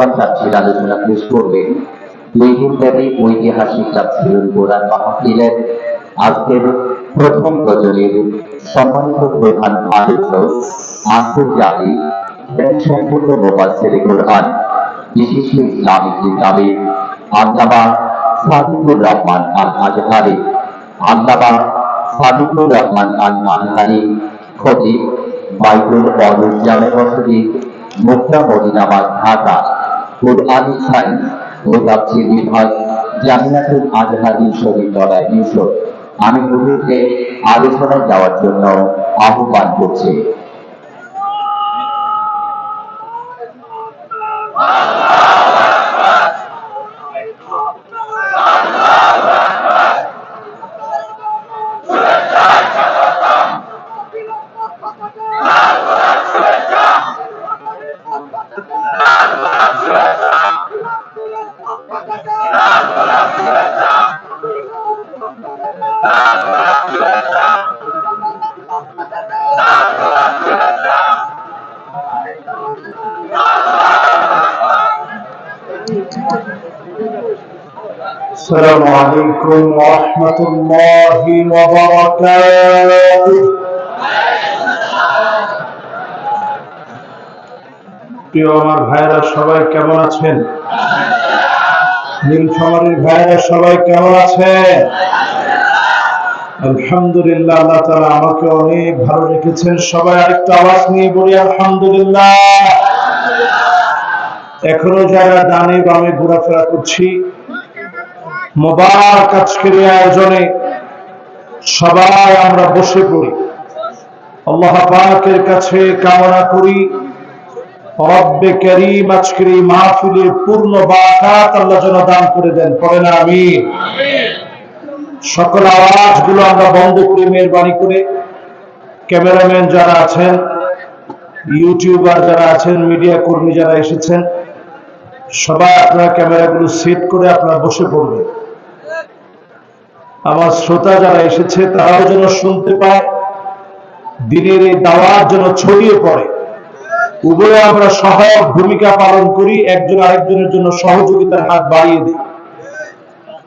মূল্যবান তাফসীর আলোচনা পেশ করবেন দীর্ঘব্যাপী ঐতিহাসিক তাফসীরুল কোরআন মাহফিলের আজকের প্রথম রজনীর সম্মানিত প্রধান আলোচক আন্তর্জাতিক সম্পূর্ণ মুফাসসিরে কোরআন বিশিষ্ট ইসলামিক চিন্তাবিদ আল্লামা সাদিকুর রহমান আল আজহারী, আল্লামা সাদিকুর রহমান আল আজহারী খতিব বাইতুল ওয়াদুদ জামে মসজিদ মুক্তা মদিনাবাদ ঢাকা, কুরআনী সায়েন্স ও তাফসীর বিভাগ জামিয়াতুল আজহার বিশ্ববিদ্যালয় মিশর। আমি হুজুরকে আলোচনায় যাওয়ার জন্য আহ্বান করছি। السلام عليكم ورحمة الله وبركاته। প্রিয় আমার ভাইরা সবাই কেমন আছেন? নীলফামারীর ভাইরা সবাই কেমন আছেন? আলহামদুলিল্লাহ, আল্লাহ তাআলা আমাকে অনেক ভালো রেখেছেন। সবাই আরেকটু আওয়াজ নিয়ে বলি আলহামদুলিল্লাহ। এখনো যারা ডানে বামে ঘোরাফেরা করছি, মোবারক আজকের আয়োজনে সবাই আমরা বসে পড়ি। আল্লাহ পাকের কাছে কামনা করি রব্বে করিম আজকের এই মাহফিলের পূর্ণ বারাকাত আল্লাহ যেন দান করে দেন। পড়েন আমিন। সকল আওয়াজগুলো আমরা বন্ধ করে মেহেরবানি করে ক্যামেরাম্যান যারা আছেন, ইউটিউবার যারা আছেন, মিডিয়া কর্মী যারা এসেছেন, সবাই আপনারা ক্যামেরাগুলো সেট করে আপনারা বসে পড়বেন। আমার শ্রোতা যারা এসেছে তারাও যেন শুনতে পায়, দিনের এই দাওয়াত যেন ছড়িয়ে পড়ে। উভয়ে আমরা সহায়ক ভূমিকা পালন করি, একজন আরেকজনের জন্য সহযোগিতার হাত বাড়িয়ে দিই।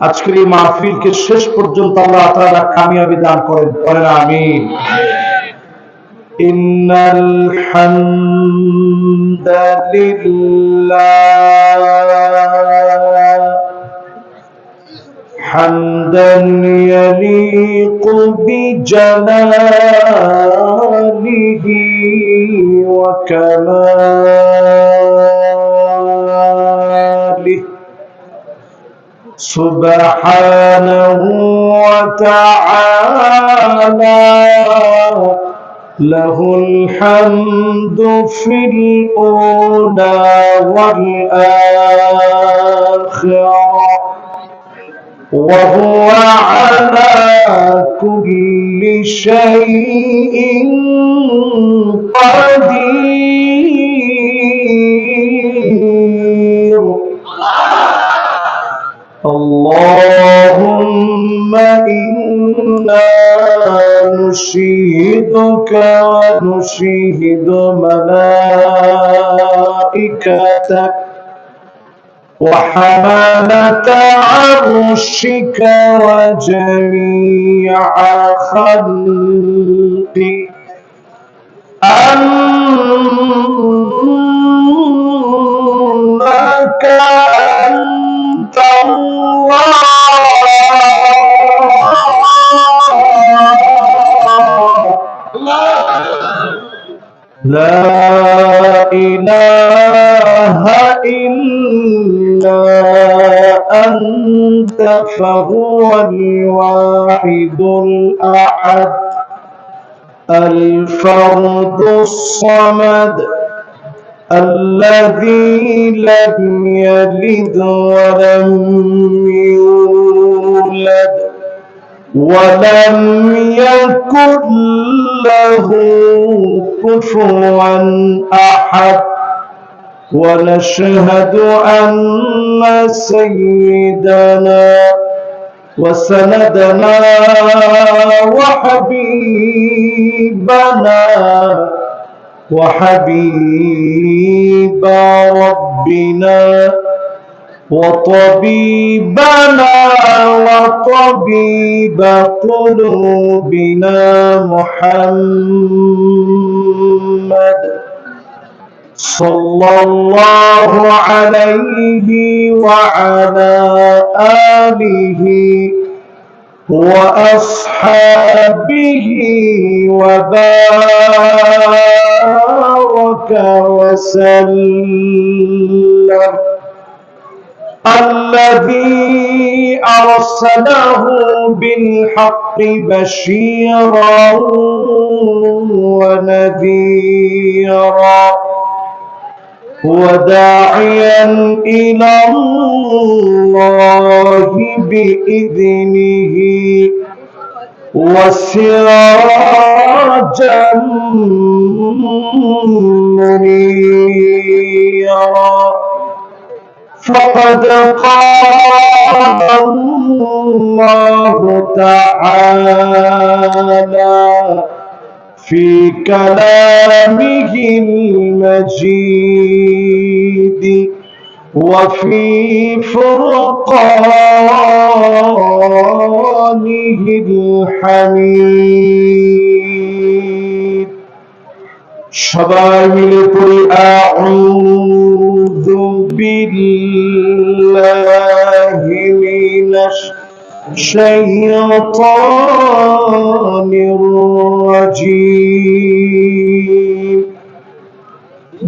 আজকের এই মাহফিলকে শেষ পর্যন্ত আল্লাহ তাআলা কামিয়াবি দান করেন। বলেন আমিন। ইন্নাল হামদালিল্লাহ حمدا يليق بجلاله وكماله سبحانه وتعالى له الحمد في الأولى والآخرة وهو على كل شيء قدير اللهم إنا نشهدك ونشهد ملائكتك وحملة عرشك وجميع خلقك أنك أنت الله لا إله إلا أنت فهو الواحد الأحد الفرد الصمد الذي لم يلد ولم يولد ولم يكن له كفوا أحد ونشهد أن سيدنا وسندنا وحبيبنا وحبيب ربنا وطبيبنا وطبيب قلوبنا محمد صلى الله عليه وعلى آله وأصحابه وبارك وسلم الذي أرسله بالحق بشيرا ونذيرا وداعيا إلى الله بإذنه وسراجا منيرا فقد قال الله تعالى في كلامه المجيد وفي فرقانه الحميد সবাই মিলে পড়ি আউযু বিল্লাহি মিনাশ শাইতানির রাজীম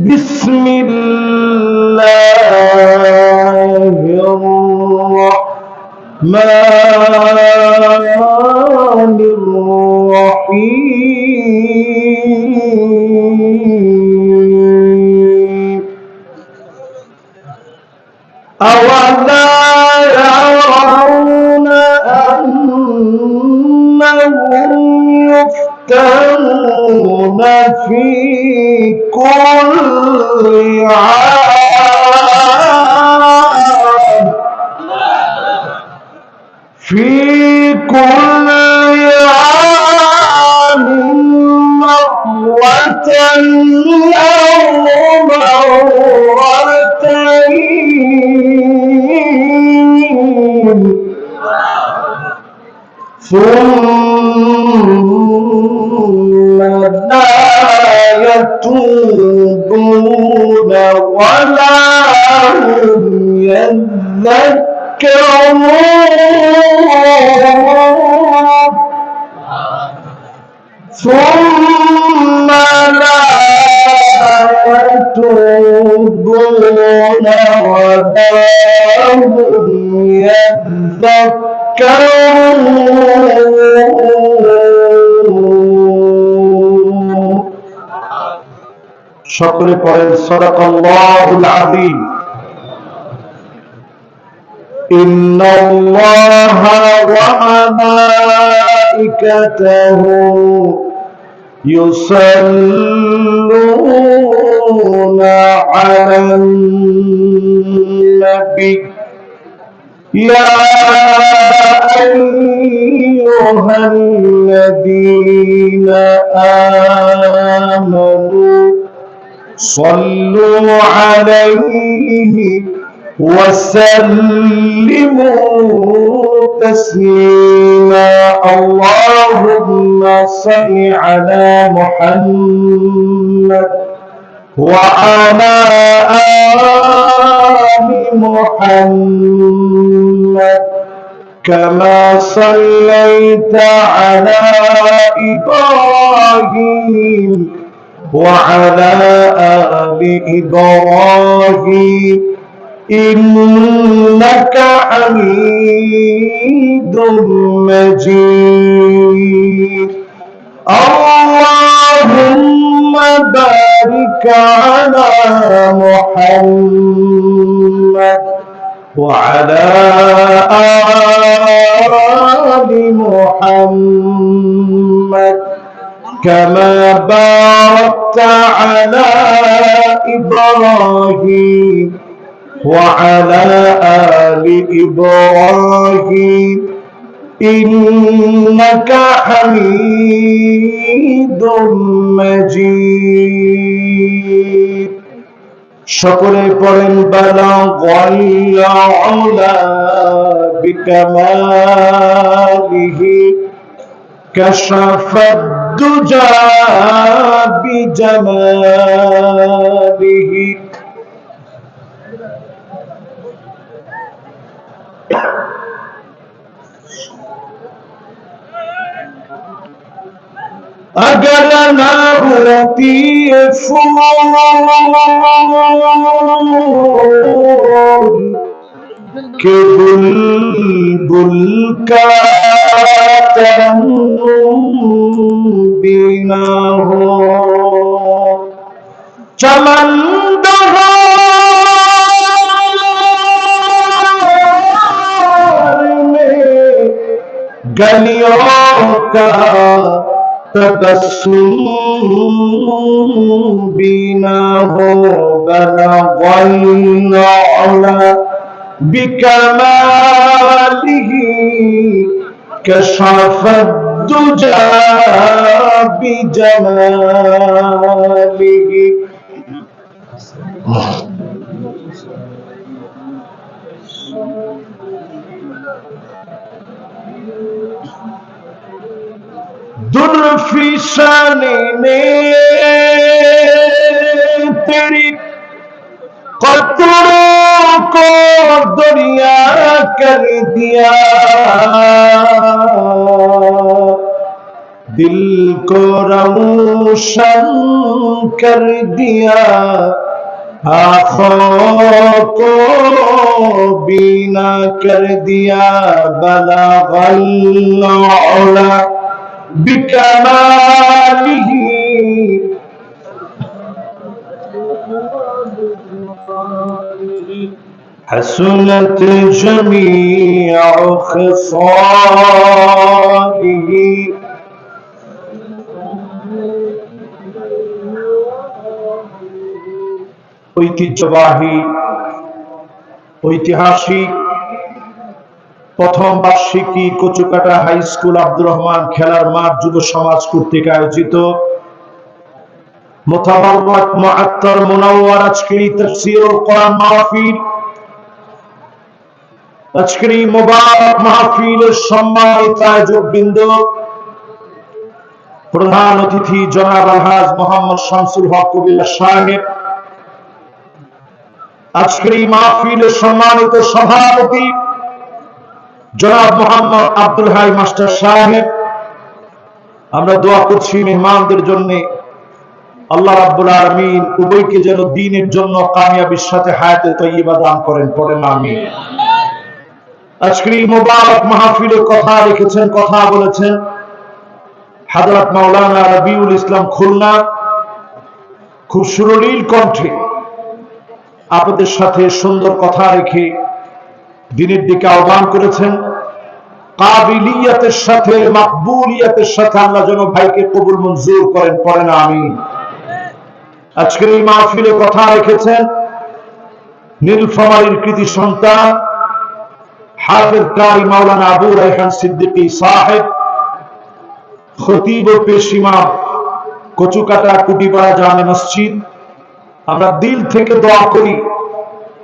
বিসমিল্লাহির রাহমানির রাহিম أولا يرون أنهم يفتنون في كل عام مرة أو مرتين ثم لا يتوبون ولا هم يذكرون ثم لا يتوبون ولا هم يذكرون সকলে পড়েন সাদাকাল্লাহুল আযীম إن الله وملائكته يصلون على النبي يا أيها الذين آمنوا صلوا عليه وسلموا تسليما اللهم صل على محمد وعلى آل محمد كما صليت على إبراهيم وعلى آل إبراهيم إنك حميد مجيد اللهم بارك على محمد وعلى آل محمد كما باركت على إبراهيم وعلى آل إبراهيم ইন্নাকা হামিদুম মাজিদ। সকলে পড়েন বালাগাল উলা বিকামালিহি কাশাফাদ দুজা বিজামালিহি। अगर ना होती ये फूल के बुलबुल का तरंग बिना हो, चमन में गलियों का तबस्सुम बिना हो, बलगल उला बिकमालिही कशफद दुजा बिजमालिही। दुल्फिशानी ने तेरी कतरों को दरिया कर दिया, दिल को रोशन कर दिया, आँखों को बीना कर दिया, बलगल उला बिकमालिही हसनत जमीअ खिसालिही। ঐতিহ্যবাহী ঐতিহাসিক প্রথম বার্ষিকী কচুকাটা হাই স্কুল আব্দুর রহমান খেলার মাঠ যুব সমাজ কর্তৃক আয়োজিত মুতাবাররাক মুআত্তার মুনাওয়ার আজকের তাফসীরুল কোরআন মাহফিল, আজকের মুবারক মাহফিলের সম্মানিত আয়োজকবৃন্দ, প্রধান অতিথি জনাব আলহাজ মোহাম্মদ শামসুল হক কবির সাহেব, আজকের মাহফিলের সম্মানিত সভাপতি জনাব মোহাম্মদ আব্দুল হাই মাস্টার সাহেব, আমরা দোয়া করছি মেহমানদের জন্য আল্লাহ রাব্বুল আলামিন উভয়কে যেন দ্বীনের জন্য কামিয়াবির সাথে হায়াতে তয়্যিবা দান করেন, পড়েন আমিন। আজকের এই মুবারক মাহফিলে কথা রেখেছেন, কথা বলেছেন হযরত মাওলানা রবিউল ইসলাম খুলনা, খুব সুরলীল কণ্ঠে আপনাদের সাথে সুন্দর কথা রেখে দ্বীনের দিকে আহ্বান করেছেন। কাবিলিয়াতের সাথে মাকবুলিয়াতের সাথে আল্লাহ যেন ভাইকে কবুল মঞ্জুর করেন, পড়েন আমিন। আজকের এই মাহফিলে কথা রেখেছেন নীলফামারীর কৃতি সন্তান হাফেজ কারি মাওলানা আবু রায়হান সিদ্দিকী সাহেব, খতিব ও পেশ ইমাম কচুকাটা কুটিপাড়া জামে মসজিদ। আমরা দিল থেকে দোয়া করি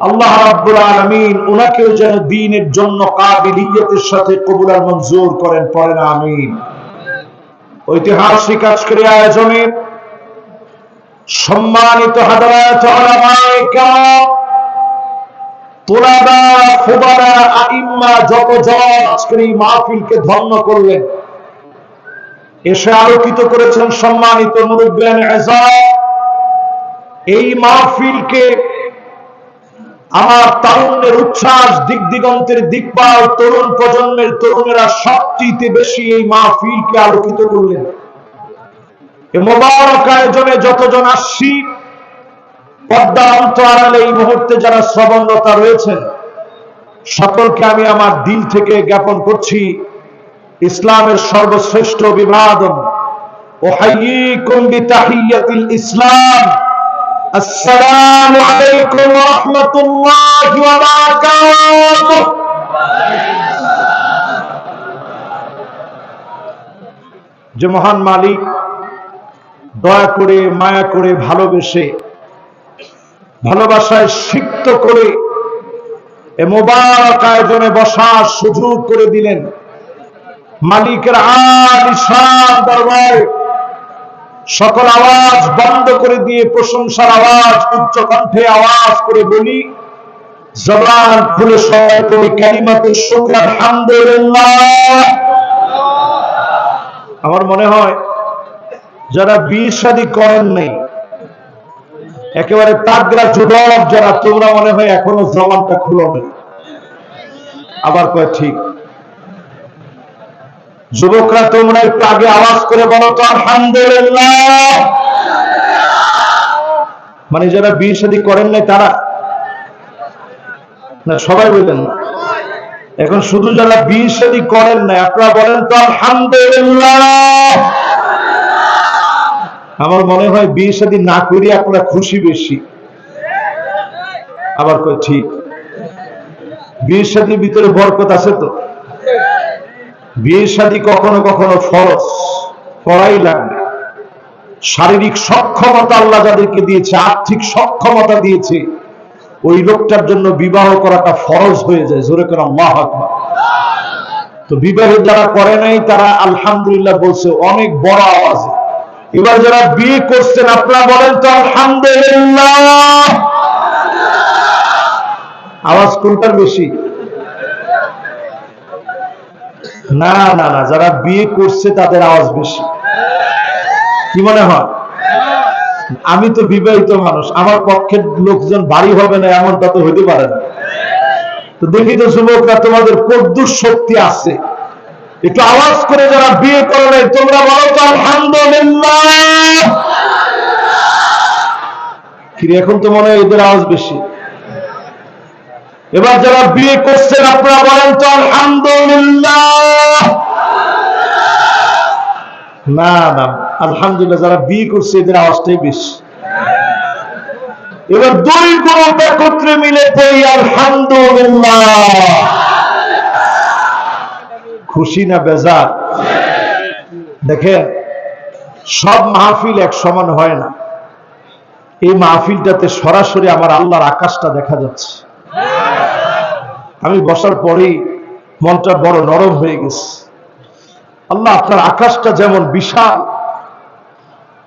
আল্লাহ রাব্বুল আলামিন উনাকেও যেন দ্বীনের জন্য কাবিলিয়তের সাথে কবুল আর মঞ্জুর করেন, পড়েন আমিন। ঐতিহাসিক আজকের আয়োজনে সম্মানিত হাজরাত উলামায়ে কেরাম, তুলাবা, ফুবারা, আইম্মা যত জন আজকের এই মাহফিলকে ধন্য করলেন, এসে আলোকিত করেছেন সম্মানিত মুরব্বিয়ান আযম। এই মাহফিলকে আমার তারুণ্যের উচ্ছ্বাস, দিক দিগন্তের দিকপাল, তরুণ প্রজন্মের তরুণেরা সবচেয়ে বেশি এই মাহফিলকে আলোকিত করলেন। এই মোবারক আয়োজনে যতজন আসছি, পর্দা অন্তরালে এই মুহূর্তে যারা শ্রবণরতা রয়েছেন, সকলকে আমি আমার দিল থেকে জ্ঞাপন করছি ইসলামের সর্বশ্রেষ্ঠ অভিবাদন। উহাইয়িকুম বিতাহিয়াতিল ইসলাম, আসসালামু আলাইকুম ওয়া রাহমাতুল্লাহি ওয়া বারাকাতুহু। যে মহান মালিক দয়া করে মায়া করে ভালোবেসে ভালোবাসায় সিক্ত করে এ মোবারক আয়োজনে বসার সুযোগ করে দিলেন। মালিকের আলিশান দরবারে সকল আওয়াজ বন্ধ করে দিয়ে প্রশংসার আওয়াজ উচ্চ কণ্ঠে আওয়াজ করে বলি, জবান খুলে সবাই করি কালিমাতে শুকর আলহামদুলিল্লাহ। আমার মনে হয় যারা বিয়ে শাদী করেন নাই, একেবারে তাগড়া যুবক যারা, তোমরা মনে হয় এখনো জবানটা খুলো নেই। আবার কয় ঠিক। যুবকরা তোমরা একটু আগে আওয়াজ করে বলো তো আলহামদুলিল্লাহ। মানে যারা বিয়ে শাদী করেন নাই তারা না, সবাই বললেন না। এখন শুধু যারা বিয়ে শাদী করেন নাই আপনারা বলেন তো আলহামদুলিল্লাহ। আমার মনে হয় বিয়ে শাদী না করি আপনারা খুশি বেশি। আবার কয় ঠিক। বিয়ে শাদীর ভিতরে বরকত আছে তো। বিয়ে শাদী কখনো কখনো ফরজ, করাই লাগবে। শারীরিক সক্ষমতা আল্লাহ যাদেরকে দিয়েছে, আর্থিক সক্ষমতা দিয়েছে, ওই লোকটার জন্য বিবাহ করাটা ফরজ হয়ে যায়। জোরে করে আল্লাহু আকবার। তো বিবাহ যারা করে নাই তারা আলহামদুলিল্লাহ বলছে অনেক বড় আওয়াজে। এবার যারা বিয়ে করছেন আপনারা বলেন তো আলহামদুলিল্লাহ। আওয়াজ কোনটার বেশি? না না না, যারা বিয়ে করছে তাদের আওয়াজ বেশি। কি মনে হয়? আমি তো বিবাহিত মানুষ, আমার পক্ষের লোকজন বাড়ি হবে না এমনটা তো হইতে পারে না। তো দেখি তো যুবকরা তোমাদের কদ্দুর শক্তি আছে, একটু আওয়াজ করে যারা বিয়ে করে নাই তোমরা বলো তো আলহামদুলিল্লাহ। কিরে এখন তো মনে হয় এদের আওয়াজ বেশি। এবার যারা বিয়ে করছেন আপনারা বলেন তো আলহামদুলিল্লাহ। না না, আলহামদুলিল্লাহ যারা বিয়ে করছে এদের আওয়াজটাই বেশি। এবার দুই গ্রুপ একত্রে মিলে পড়ি আলহামদুলিল্লাহ। খুশি না বেজার? দেখেন, সব মাহফিল এক সমান হয় না। এই মাহফিলটাতে সরাসরি আমার আল্লাহর আকাশটা দেখা যাচ্ছে। আমি বসার পরেই মনটা বড় নরম হয়ে গেছে। আল্লাহ আপনার আকাশটা যেমন বিশাল,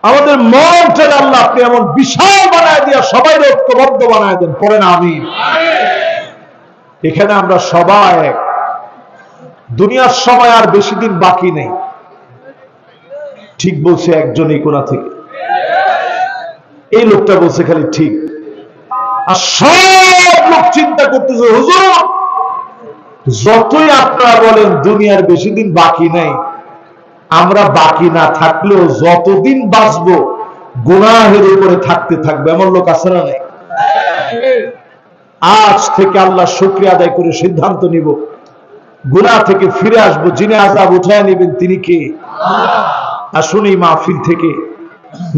আমাদের মনটা আল্লাহ আপনি এমন বিশাল বানায় দিয়া সবাই ঐক্যবদ্ধ বানায় দেন। পড়েন আমিন। এখানে আমরা সবাই এক। দুনিয়ার সময় আর বেশি দিন বাকি নেই। ঠিক বলছে একজন এই কোণা থেকে, এই লোকটা বলছে খালি ঠিক। আর সব লোক চিন্তা করতেছে হুজুর যতই আপনারা বলেন দুনিয়ার বেশি দিন বাকি নাই, আমরা বাকি না থাকলেও যতদিন বাঁচবো গুনাহের উপরে থাকতে থাকবে। এমন লোক আছে না নাই? আজ থেকে আল্লাহ শুকরিয়া আদায় করে সিদ্ধান্ত নিব গুনাহ থেকে ফিরে আসবো। যিনি আযাব উঠায় নেবেন তিনি কে? আসুন এই মাহফিল থেকে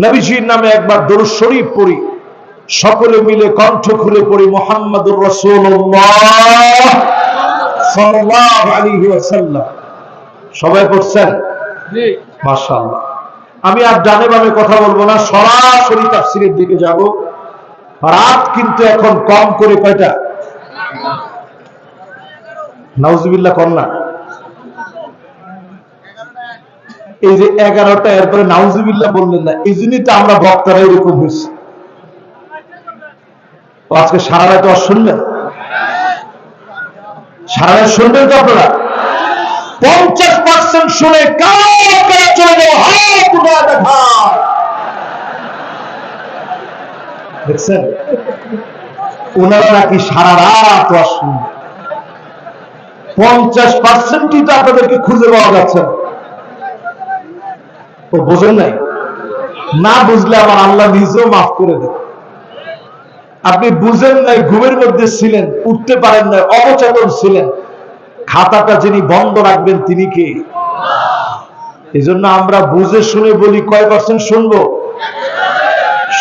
নবীজির নামে একবার দরুদ শরীফ পড়ি, সকলে মিলে কণ্ঠ খুলে পড়ি মুহাম্মাদুর রাসূলুল্লাহ সাল্লাল্লাহু আলাইহি ওয়াসাল্লাম। সবাই পড়ছেন? জি মাশাআল্লাহ। আমি আর ডানে বামে কথা বলবো না, সরাসরি তাফসীরের দিকে যাব। রাত কিন্তু এখন কম করে কয়টা? নাউজুবিল্লাহ কর না। এই যে 11টা, এরপরে নাউজুবিল্লাহ বললেন না, এই জন্যই তো আমরা বক্তারা এরকম হয়েছি। আজকে সারা রাত শুনবেন, সারা রাত শুনবেন তো আপনারা? 50% শুনে কারা চলে যাবো হাত উঠে দেখা। দেখছেন ওনারা নাকি সারা রাত শুনবে। 50%ই তো আপনাদেরকে খুঁজে পাওয়া যাচ্ছে না। ও বোঝেন নাই? না বুঝলে আমার আল্লাহ নিজেও মাফ করে দেন। আপনি বুঝেন নাই, ঘুমের মধ্যে ছিলেন, উঠতে পারেন না, অবচেতন ছিলেন। খাতাটা যিনি বন্ধ রাখবেন তিনি কে? এই জন্য আমরা বুঝে শুনে বলি কয় পার্সেন্ট শুনবো?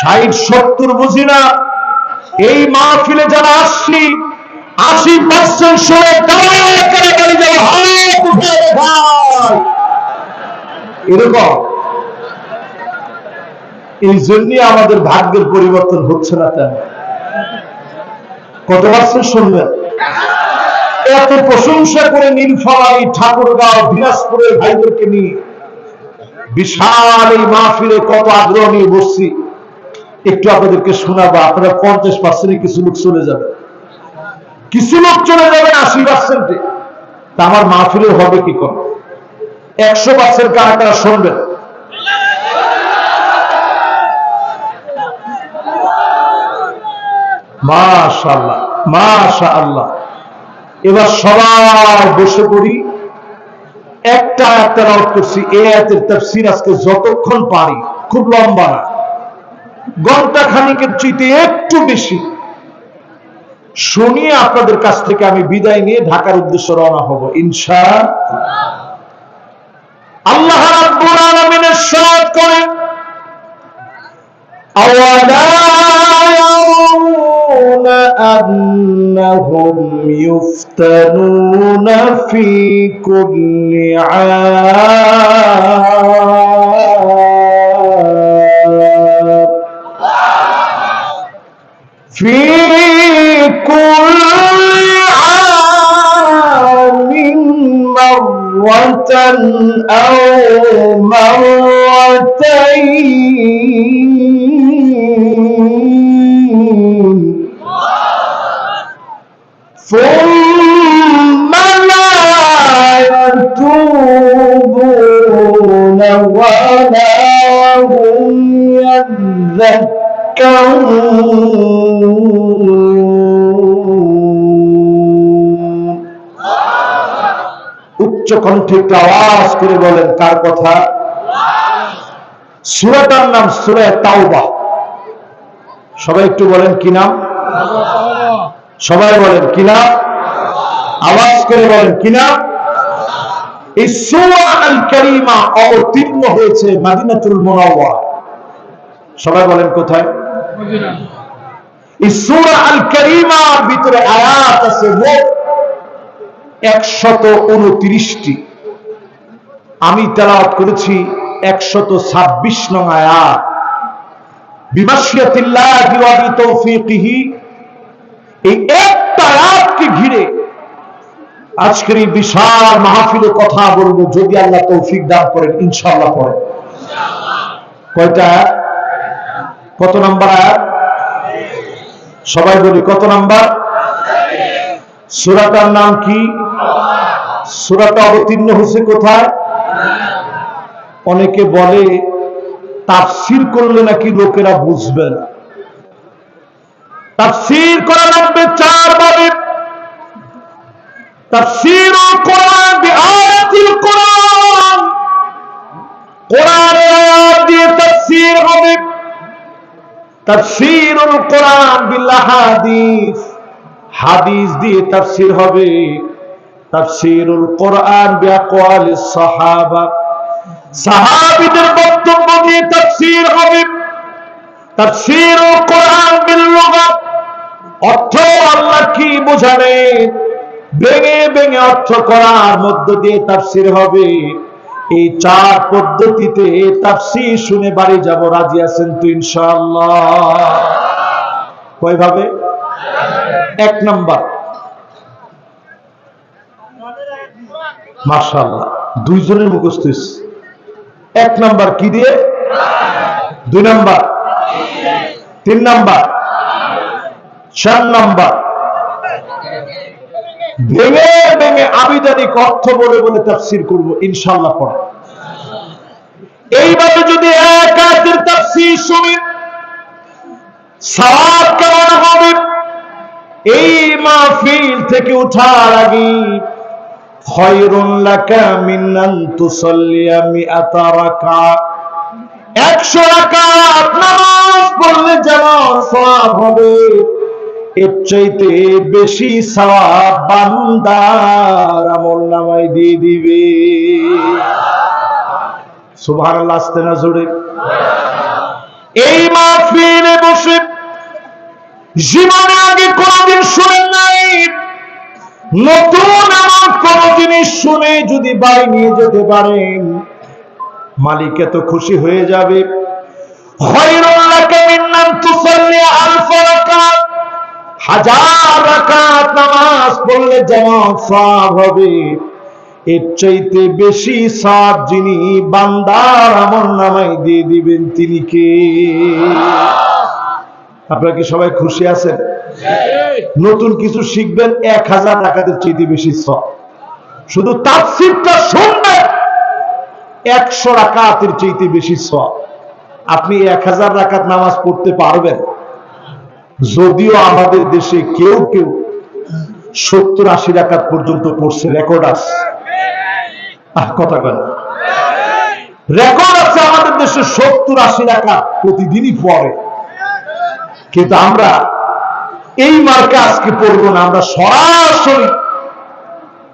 60-70 বুঝি না। এই মাহফিলে যারা আসছি 80% শুনে এরকম। এই জন্যই আমাদের ভাগ্যের পরিবর্তন হচ্ছে না। কেন? কত পার্সেন্ট শুনবেন? এত প্রশংসা করে নীলফামারী, ঠাকুরগাঁও, দিনাজপুরের ভাইদেরকে নিয়ে বিশাল এই মাহফিলে কত আগ্রহ নিয়ে বসছি। একটু আপনাদেরকে শোনাবো। আপনারা 50% কিছু লোক চলে যাবে, কিছু লোক চলে যাবে 80%। তা আমার মাহফিলের হবে কি করে? 100% কারা কারা শুনবেন? মাশাআল্লাহ, মাশাআল্লাহ। এবার সবাই বসে পড়ি। একটা আয়াত তেলাওয়াত করছি। এই আয়াতের তাফসীর আজকে যতক্ষণ পারি, খুব লম্বা না, ঘন্টা খানিকের চাইতে একটু বেশি শুনিয়ে আপনাদের কাছ থেকে আমি বিদায় নিয়ে ঢাকার উদ্দেশ্যে রওনা হব ইনশাআল্লাহ। আল্লাহ রাব্বুল আলামিন ইরশাদ করেন, আওয়ালা ইয়ারাউনা আন্নাহুম ইফতানুনা ফি কুল্লি আম في كل عام مرة أو مرتين ثم لا يتوبون ولا هم উচ্চ কণ্ঠে একটু আওয়াজ করে বলেন, কার কথা? সূরাটার নাম সূরা তাওবা। সবাই একটু বলেন কি নাম? সবাই বলেন কি নাম? আওয়াজ করে বলেন কি নাম? এই সূরা আল কারীমা অবতীর্ণ হয়েছে মদিনাতুল মুনাওয়ারা। সবাই বলেন কোথায়? মদিনা। এই সূরা আল কারীমার ভিতরে আয়াত আছে মোট 129টি। আমি তেলাওয়াত করেছি 126 নং আয়াত। বিমাশিয়াতিল্লাহি ওয়া বিতৌফিকিহি। এই একটা আয়াতকে ঘিরে আজকের এই বিশাল মাহফিলে কথা বলবো, যদি আল্লাহ তৌফিক দান করেন ইনশাআল্লাহ। পড়েন ইনশাআল্লাহ। কয়টা? কত নাম্বার আয়াত? সবাই বলি কত নাম্বার? সূরাটার নাম কি? সূরাটা অবতীর্ণ হয়েছে কোথায়? অনেকে বলে তাফসীর করলে নাকি লোকেরা বুঝবে না। তাফসীর করা লাগবে 4 ভাবে। তাফসীরুল কোরআন বিআয়াতিল কোরআন, কোরআনের আয়াত দিয়ে তাফসীর হবে। তাফসীরুল কোরআন বিল হাদিস, হাদিস দিয়ে তাফসীর হবে। তাফসীরুল কোরআন বিআকওয়ালিস সাহাবা, সাহাবীদের বক্তব্য দিয়ে তাফসীর হবে। তাফসীরুল কোরআন বিল লুগাত, অর্থ আল্লাহ কি বোঝালেন ভেঙে ভেঙে অর্থ করার মধ্য দিয়ে তাফসীর হবে। এই 4 পদ্ধতিতে তাফসীর শুনে বাড়ি যাব। রাজি আছেন তো ইনশাআল্লাহ? কয় ভাবে? 1 নাম্বার, মাশাআল্লাহ 2 জনের মুখস্থ হইছে। 1 নাম্বার কি দিয়ে? 2 নাম্বার, 3 নাম্বার, 4 নাম্বার ভেঙে ভেঙে আবিধানিক অর্থ বলে বলে তাফসীর করব ইনশাআল্লাহ। পড়া এইভাবে যদি এক আয়াতের তাফসীর শুনি, সওয়াব কেমন হবে? এই মাহফিল থেকে ওঠার আগে খায়রুন লাকা মিন আন তুসাল্লিয়া মিআতা রাকাত, 100 রাকাত নামাজ পড়লে যেমন সওয়াব হবে, এর চাইতে বেশি সওয়াব বান্দার আমলনামায় দিয়ে দিবে। সুবহানাল্লাহ। আসতে না জোরে? এই মাহফিলে বসে জীবনে আগে কোনদিন শুনেন নাই, নতুন আমার কোন জিনিস শুনে যদি বাড়ি নিয়ে যেতে পারেন, মালিক এত খুশি হয়ে যাবে। খায়রুল লাকা মিন আন তুসাল্লি আলফা রাকাত, 1000 রাকাত নামাজ পড়লে যেমন সওয়াব হবে, এর চাইতে বেশি সওয়াব যিনি বান্দার আমলনামায় দিয়ে দিবেন তিনি কে? আপনারা কি সবাই খুশি আছেন? নতুন কিছু শিখবেন, 1000 রাকাতের চাইতে বেশি সওয়াব। শুধু তাফসীরটা শুনবেন, 100 রাকাতের চাইতে বেশি সওয়াব। আপনি 1000 রাকাত নামাজ পড়তে পারবেন? যদিও আমাদের দেশে কেউ কেউ 70-80 রাকাত পর্যন্ত পড়ছে, রেকর্ড আছে। কথা বলেন, রেকর্ড আছে আমাদের দেশে 70-80 রাকাত প্রতিদিনই পড়ে। কিন্তু আমরা এই মার্কা আজকে পড়বো না, আমরা সরাসরি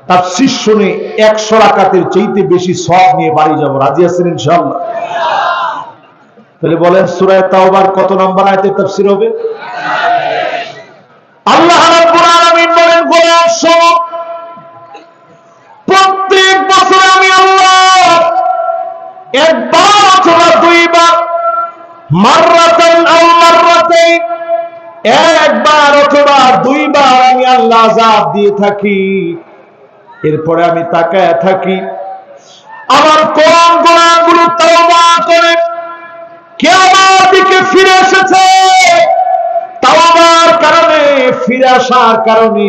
তাফসীর শুনে 100 রাকাতের চাইতে বেশি সওয়াব নিয়ে বাড়ি যাব। রাজি আছেন ইনশাআল্লাহ? তাহলে বলেন, সূরা তাওবার কত নম্বর আয়াতে তাফসীর হবে? আল্লাহ রাব্বুল আলামিন বলেন, গোলাম শোনো, প্রত্যেক বছর আমি আল্লাহ একবার অথবা দুইবার, মাররাতান আও মাররাতাইন, একবার অথবা দুইবার আমি আল্লাহ আযাব দিয়ে থাকি। এরপরে আমি তাকায় থাকি, আমার কোন গুনাহগুলো তওবা করে কে আমার দিকে ফিরে এসেছে। তাওবার কারণে, ফিরে আসার কারণে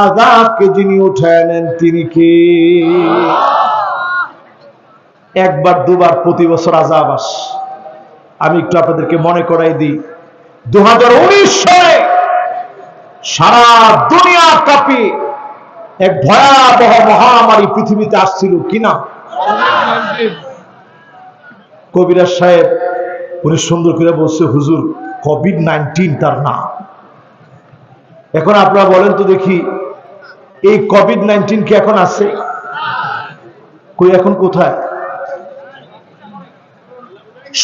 আযাবকে যিনি উঠায় নেন তিনি কে? একবার দুবার প্রতি বছর আযাব আসে। আমি একটু আপনাদেরকে মনে করাই দিই, 2019 সালে সারা দুনিয়া কাঁপিয়ে এক ভয়াবহ মহামারী পৃথিবীতে আসছিল, কিনা? কবিরাজ সাহেব উনি সুন্দর করে বলছে, হুজুর কোভিড-19 তার নাম। এখন আপনারা বলেন তো দেখি, এই কোভিড-19 কি এখন আছে? কই, এখন কোথায়?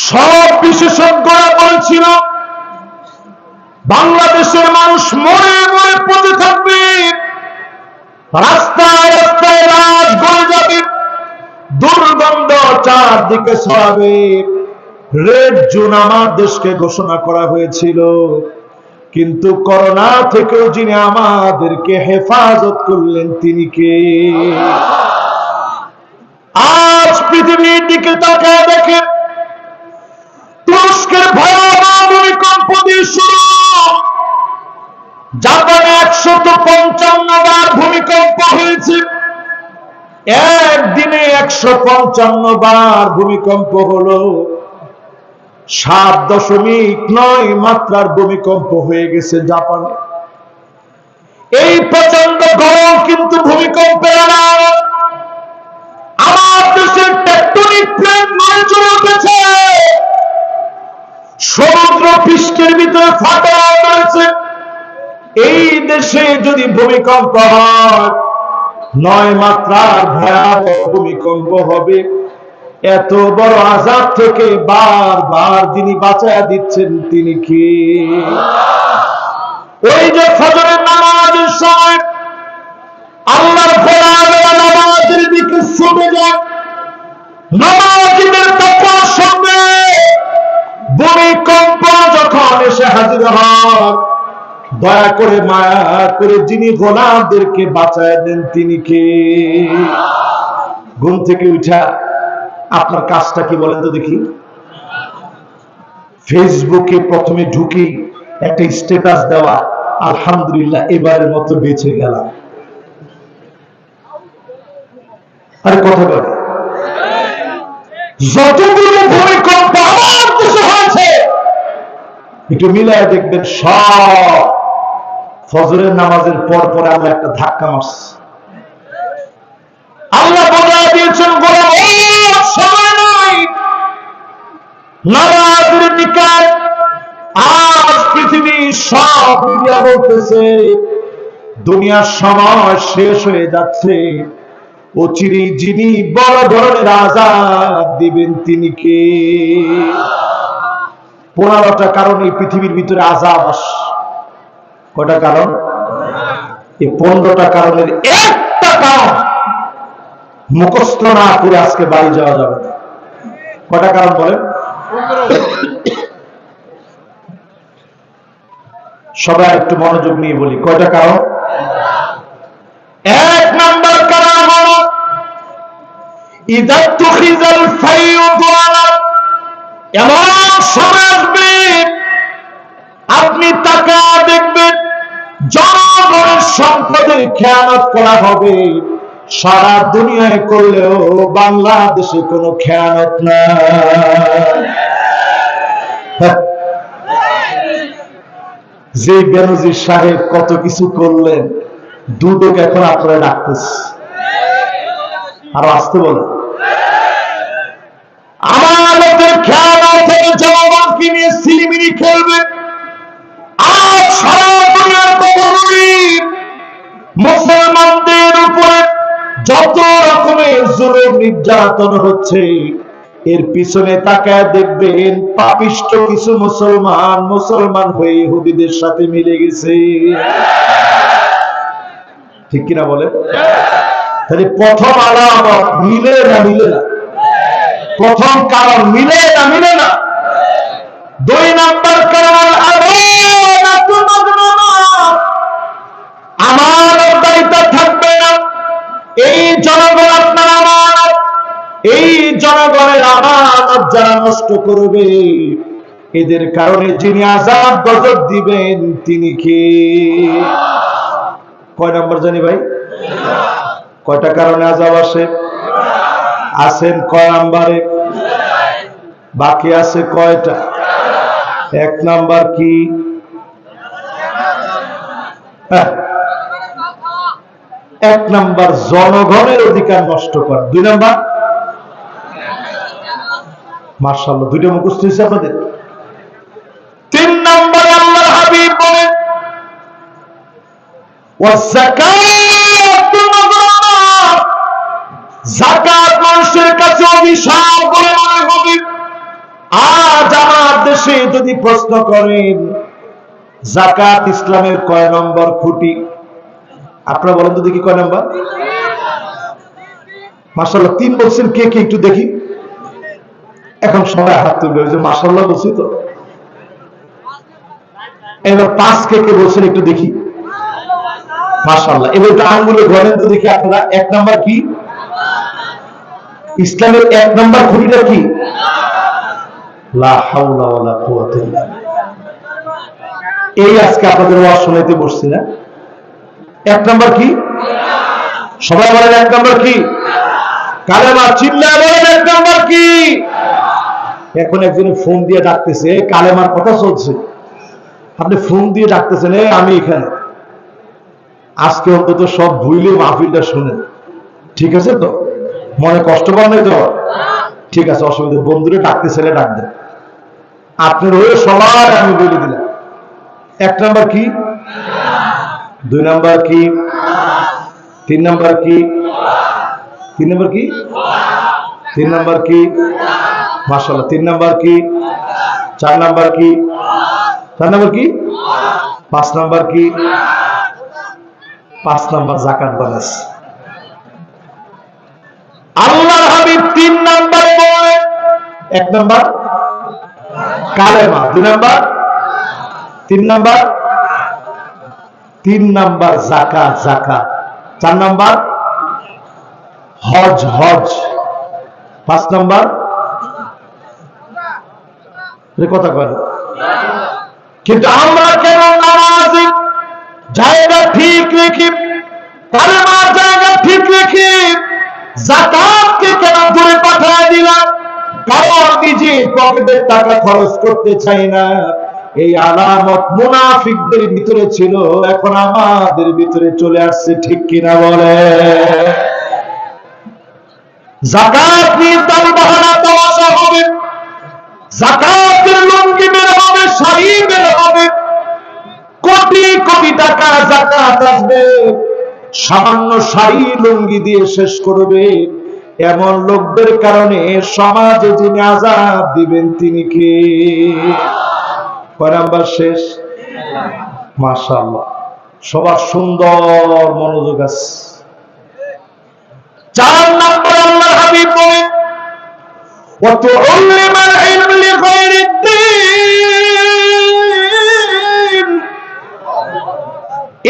সব বিশেষজ্ঞরা বলছিল বাংলাদেশের মানুষ মরে মরে পড়ে থাকবে, রাস্তায় রাস্তায় লাশ গড়ে যাবে, দুর্গন্ধ চারদিকে ছড়াবে। রেড জোন আমার দেশকে ঘোষণা করা হয়েছিল, কিন্তু করোনা থেকেও যিনি আমাদেরকে হেফাজত করলেন তিনি কে? আজ পৃথিবীর দিকে তাকায় দেখেন, তুরস্কের ভয়াবহ ভূমিকম্প দিয়ে শুরু, জাপানে 155 বার ভূমিকম্প হয়েছে। একদিনে 155 বার ভূমিকম্প হলো। 7.9 মাত্রার ভূমিকম্প হয়ে গেছে জাপানে। এই প্রচন্ড গরম কিন্তু ভূমিকম্পের আলাদা। আমার দেশের টেকটনিক প্লেট নড়ে চড়ে উঠেছে, সমুদ্র পৃষ্ঠের ভিতরে ফাটা রয়েছে। এই দেশে যদি ভূমিকম্প হয়, 9 মাত্রার ভয়াবহ ভূমিকম্প হবে। এত বড় আযাব থেকে বারবার যিনি বাঁচায়া দিচ্ছেন তিনি কি? ওই যে ফজরের নামাজের সময় আল্লাহর গোলামেরা নামাজের দিকে ছুটে যান, নামাজীদের তাকওয়ার সঙ্গে ভূমিকম্প যখন এসে হাজির হয়, দয়া করে মায়া করে যিনি গোলামদেরকে বাঁচায় দেন তিনি কে? ঘুম থেকে উঠা আপনার কাজটা কি বলেন তো দেখি? ফেসবুকে প্রথমে ঢুকি একটা স্ট্যাটাস দেওয়া, আলহামদুলিল্লাহ এবারের মতো বেঁচে গেলাম। আরে কথা বলে, যতগুলো ভূমিকম্প আমার দেশে হয়েছে একটু মিলায় দেখবেন, সব ফজরের নামাজের পর পরে আমরা একটা ধাক্কা মারছি। আল্লাহ বলে দিয়েছেন, গোলাম সময় নাই, নামাজের নিকায়। আজ পৃথিবী সব মিডিয়া বলতেছে দুনিয়ার সময় শেষ হয়ে যাচ্ছে, অচিরে যিনি বড় ধরনের আযাব দিবেন তিনি কে? 15টা কারণ এই পৃথিবীর ভিতরে আযাব আসে। কয়টা কারণ? এই 15টা কারণের একটা কারণ মুখস্থ না করে আজকে বাড়ি যাওয়া যাবে না। কয়টা কারণ বলেন? সবাই একটু মনোযোগ নিয়ে বলি, কয়টা কারণ? এক নাম্বার কারণ হলো ইদা তুখিজাল ফাইয়ুদু আলা, এমন সময় আসবে আপনি টাকা দেখবেন জনগণের সম্পদের খেয়ানত করা হবে, সারা দুনিয়ায় করলেও বাংলাদেশে কোনো খেয়ানত না। যে বেনজির সাহেব কত কিছু করলেন, দুদক এখন আপনারা ডাকতেছে, আর আসতে বলেন। আমার লোকের খেয়ানত থেকে জনগণকে নিয়ে সিলিমিনি খেলবে। আজ সারা দুনিয়ার গণতন্ত্র মুসলমানদের উপরে যত রকমের জুলুম নির্যাতন হচ্ছে, এর পিছনে তাকায় দেখবেন পাপিষ্ঠ কিছু মুসলমান হয়ে ইহুদিদের সাথে মিলে গেছে। ঠিক কিনা বলে? তাহলে প্রথম আলামত মিলে না মিলে না? প্রথম কারণ মিলে না? দুই নাম্বার কারণ আমার দায়িত্ব থাকবে না, এই জনগণ আপনার আমানত, এই জনগণের আমানত যারা নষ্ট করবে, এদের কারণে যিনি আযাব গজব দিবেন তিনি কে? কয় নাম্বার জানি ভাই? কয়টা কারণে আযাব আসে? আছেন কয় নাম্বারে? বাকি আছে কয়টা? এক নাম্বার কি? এক নাম্বার জনগণের অধিকার নষ্ট করা। দুই নাম্বার, মাশাআল্লাহ দুইটা মুখস্থ হয়েছে আপনাদের। তিন নাম্বার আল্লাহর হাবিব বলেন যাকাত মানুষের কাছে অভিশাপ বলে মনে হবে। আজ আমার দেশে যদি প্রশ্ন করেন যাকাত ইসলামের কয় নম্বর খুঁটি, আপনারা বলেন তো দেখি কয় নাম্বার? মাশাআল্লাহ তিন বলছেন, কে কে একটু দেখি। এখন সবাই হাত তুলবে, ওই যে মাশাআল্লাহ বলছি তো। এবার পাঁচ কে কে বলছেন একটু দেখি। মাশাআল্লাহ। এবার একটু আঙ্গুলে গণেন তো দেখি আপনারা। এক নাম্বার কি? ইসলামের এক নাম্বার খুঁটিটা কি? লা হাওলা ওয়ালা কুওয়াতা ইল্লা বিল্লাহ। এই আজকে আপনাদের ওয়াজ শোনাইতে বসছি না। এক নাম্বার কি? সবাই বলেন এক নাম্বার কি? কালেমা। চিল্লায় বলেন এক নাম্বার কি? এখন একজনে ফোন দিয়ে ডাকতেছে, কালেমার কথা চলছে, আপনি ফোন দিয়ে ডাকতেছেন আমি এখানে। আজকে অন্তত সব ভুইলে মাহফিলটা শুনেন, ঠিক আছে তো? মনে কষ্ট পান নাই তো? ঠিক আছে, অসুবিধা। বন্ধুরে ডাকতেছেন, ডাক দেন। আপনার ওই সবার আমি বলে দিলাম। এক নাম্বার কি? দুই নাম্বার কি? তিন নাম্বার কি? তিন নাম্বার কি? তিন নাম্বার কি? মাশাআল্লাহ। তিন নাম্বার কি? চার নাম্বার কি? চার নাম্বার কি? পাঁচ নাম্বার কি? পাঁচ নাম্বার যাকাত বানাস। আল্লাহর হাবিব তিন নাম্বার বলে। এক নাম্বার কালেমা, দুই নাম্বার, তিন নাম্বার, তিন নাম্বার যাকাত, চার নাম্বার হজ, পাঁচ নাম্বার কথা বলে। কিন্তু আমরা কেন নামাজি জায়গা ঠিক রেখে, কালেমার জায়গা ঠিক রেখে যাকাতকে কেন দূরে পাঠিয়ে দিলাম? কারণ নিজে পকেটের টাকা খরচ করতে চাই না। এই আলামত মুনাফিকদের ভিতরে ছিল, এখন আমাদের ভিতরে চলে আসছে। ঠিক কিনা বলে? যাকাত নিয়ে তাল বাহানা তামাশা হবে, যাকাতের লুঙ্গি বের হবে, শাড়ি বের হবে, কোটি কোটি টাকা যাকাত আসবে, সামান্য শাড়ি লুঙ্গি দিয়ে শেষ করবে। এমন লোকদের কারণে সমাজে যিনি আযাব দিবেন তিনি কে? কয় নাম্বার শেষ? মাশাআল্লাহ, সবার সুন্দর মনোযোগ আছে। চার নাম্বার আল্লাহর হাবিব বলেন وتعلم العلم لغير الدين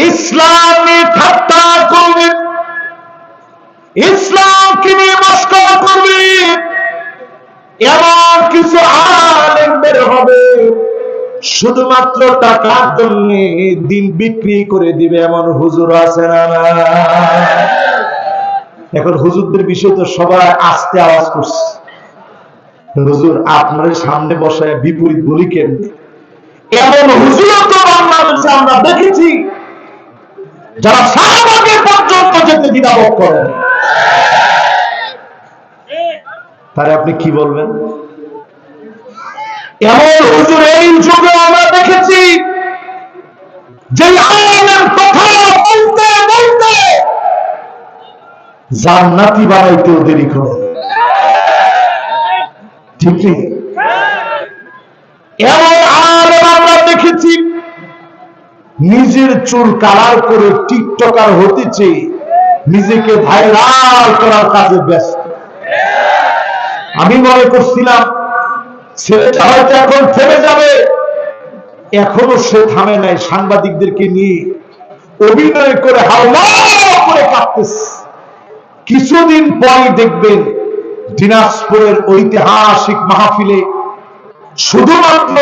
ইসলামী ঠাট্টা করবে, ইসলামকে নিয়ে মস্করা করবে, এমন কিছু আলেম বের হবে শুধুমাত্র টাকার জন্য দিন বিক্রি করে দিবে, এমন হুজুর আছে না? এখন হুজুরদের বিষয় তো সবাই আস্তে আওয়াজ করছে, হুজুর আপনার সামনে বসায় বিপরীত বলি কেন? এমন হুজুর তো বাংলাদেশে আমরা দেখেছি যারা শাহবাগে পর্যন্ত যেতে দ্বিধাবোধ করেন। তারে আপনি কি বলবেন? এমন হুজুর এই যুগে আমরা দেখেছি যে আলেম কথা বলতে বলতে জান্নাতি বানাইতেও দেরি করে, ঠিক নেই? এমন আলেম আমরা দেখেছি নিজের চুল কালার করে টিকটকার হতেছে, নিজেকে ভাইরাল করার কাজে ব্যস্ত। আমি মনে করছিলাম ছেলেটা হয়তো এখন থেমে যাবে, এখনো সে থামে নাই, সাংবাদিকদেরকে নিয়ে অভিনয় করে হাওয়া করে কাঁপতেছে। কিছুদিন পরই দেখবেন দিনাজপুরের ঐতিহাসিক মাহফিলে শুধুমাত্র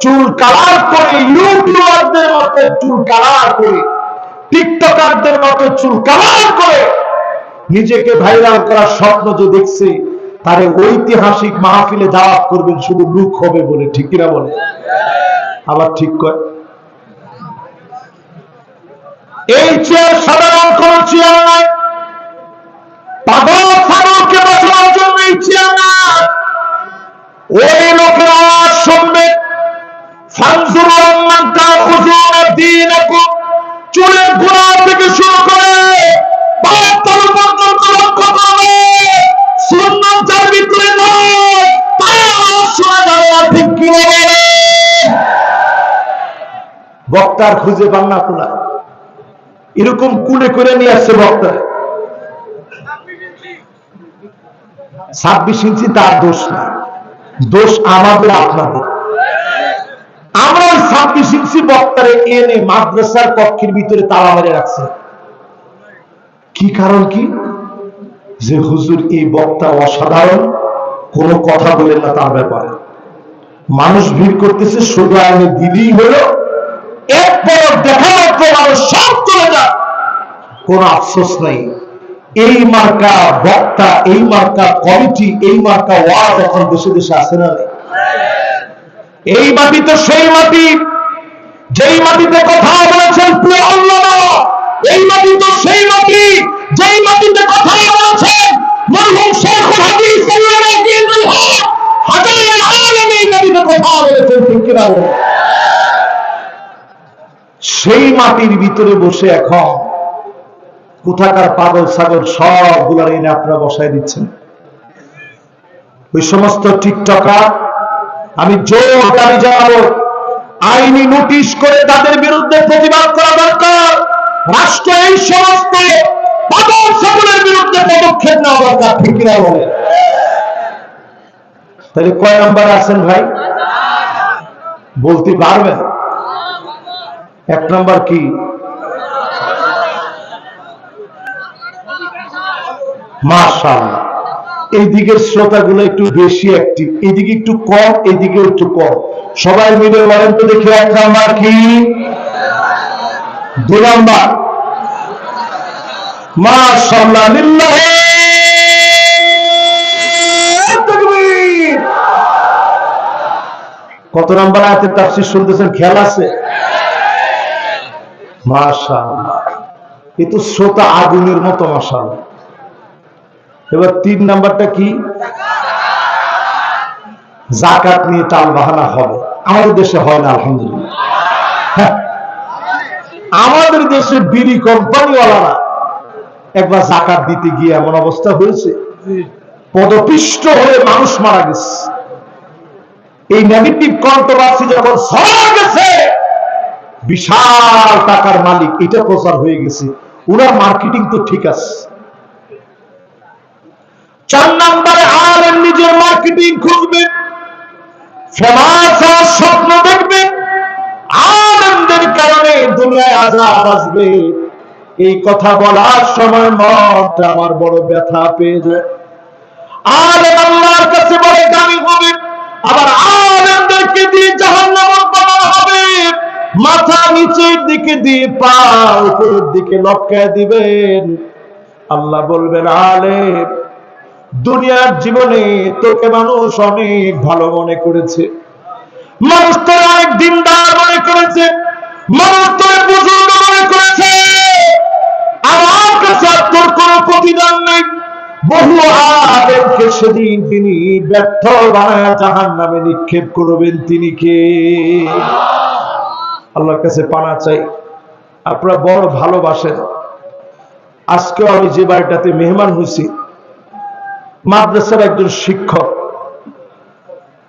চুল কালার করে, ইউটিউবারদের মতো চুল কালার করে, টিকটকারদের মতো চুল কালার করে নিজেকে ভাইরাল করার স্বপ্ন যে দেখছে, তারে ঐতিহাসিক মাহফিলে দাওয়াত করবেন শুধু লুক হবে বলে, ঠিক কিনা বলে? আবার ঠিক কয় এই চেয়ার সাধারণ কোন চেয়ার নয়, পাগল ফারুককে বসানোর জন্য এই চেয়ার না। ওই লোকেরা শুনবে চুলের গোড়া থেকে শুরু করে পাতাল পর্যন্ত লক্ষ্য করবে, সুন্নতের ভিতরে নয়, বক্তার খুঁজে পান না তোলা, এরকম কুলে করে নিয়ে আসছে বক্তা। 26 ইঞ্চি তার দোষ না, দোষ আমাদের আপনাদের। আমরা 26 ইঞ্চি বক্তারে এনে মাদ্রাসার কক্ষের ভিতরে তালা মেরে রাখছে। কি কারণ? কি যে হুজুর এই বক্তা অসাধারণ, কোন কথা বলেন না তার ব্যাপারে। মানুষ ভিড় করতেছে, শুধু আইনে দিলেই হলো, এরপর দেখা মাত্র মানুষ সব চলে যায়, কোন আফসোস নাই। এই মার্কা বক্তা, এই মার্কা কমিটি, এই মার্কা ওয়াজ এখন দেশে দেশে আসে না। এই মাটি তো সেই মাটি যেই মাটিতে কথা বলেছেন প্রিয় আল্লামা, এই মাটি তো সেই মাটি যেই মাটিতে কথা বলেছেন মরহুম শেখুল হাদিস হাজার আলেম, এই মাটিতে কথা বলেছেন, ঠিক কিনা? সেই মাটির ভিতরে বসে এখন কোথাকার পাগল ছাগল সবগুলা এনে আপনারা বসায় দিচ্ছেন। ওই সমস্ত টিকটকার আমি জোর দাবি জানাবো, আইনি নোটিশ করে তাদের বিরুদ্ধে প্রতিবাদ করা দরকার। রাষ্ট্র এই সমস্ত পাগল ছাগলের বিরুদ্ধে পদক্ষেপ নেওয়া দরকার, ঠিক কিনা বলে? তাহলে কয় নাম্বার আছেন ভাই বলতে পারবেন? 1 নাম্বার কি? মাশাআল্লাহ, এই দিকের শ্রোতাগুলো একটু বেশি অ্যাক্টিভ, এইদিকে একটু কম, এইদিকে একটু কম। সবাই মিলে বলেন তো দেখি 1 নাম্বার কি? 2 নাম্বার? মাশাআল্লাহ, লিল্লাহি তাকবীর। কত নাম্বার আয়াতের তাফসীর শুনতেছেন খেয়াল আছে? মাশাআল্লাহ, এ তো শ্রোতা আগুনের মতো। মাশাআল্লাহ। এবার 3 নাম্বারটা কি? যাকাত নিয়ে টাল বাহানা হবে, আমাদের দেশে হয় না আলহামদুলিল্লাহ। আমাদের দেশে বিড়ি কোম্পানিওয়ালারা একবার যাকাত দিতে গিয়ে এমন অবস্থা হয়েছে, পদপিষ্ট হয়ে মানুষ মারা গেছে। এই নেগেটিভ কন্ট্রোভার্সি যখন ছড়া গেছে, বিশাল টাকার মালিক, এটা প্রচার হয়ে গেছে। ওনার মার্কেটিং তো ঠিক আছে, 4 নম্বরে আলেম নিজের মার্কেটিং খুঁজবে, ফেমাস হওয়ার স্বপ্ন দেখবে, আলেমদের কারণে দুনিয়ায় আযাব আসবে, এই কথা বলার সময় মনটা আমার বড় ব্যথা পেয়ে যায়। আলেম আল্লাহর কাছে বড় দামি হবে, আবার আলেমদেরকে দিয়ে জাহান্নামে বানানো হবে। মাথা নিচের দিকে দিয়ে পা উপরের দিকে লটকায় দিবেন। আল্লাহ বলবেন, আলেম দুনিয়ার জীবনে তোকে মানুষ অনেক ভালো মনে করেছে, মানুষ তোর অনেক দিনদার মনে করেছে, মানুষ তোর বুজুর্গ মনে করেছে, আমার কাছে তোর কোনো প্রতিদান নেই। বহু আলেমকে সেদিন তিনি ব্যর্থ বানায় জাহান্নামে নিক্ষেপ করবেন। তিনি কে? আল্লাহর কাছে পানা চাই। আপনারা বড় ভালোবাসেন। আজকে আমি যে বাড়িটাতে মেহমান হয়েছি, মাদ্রাসার একজন শিক্ষক,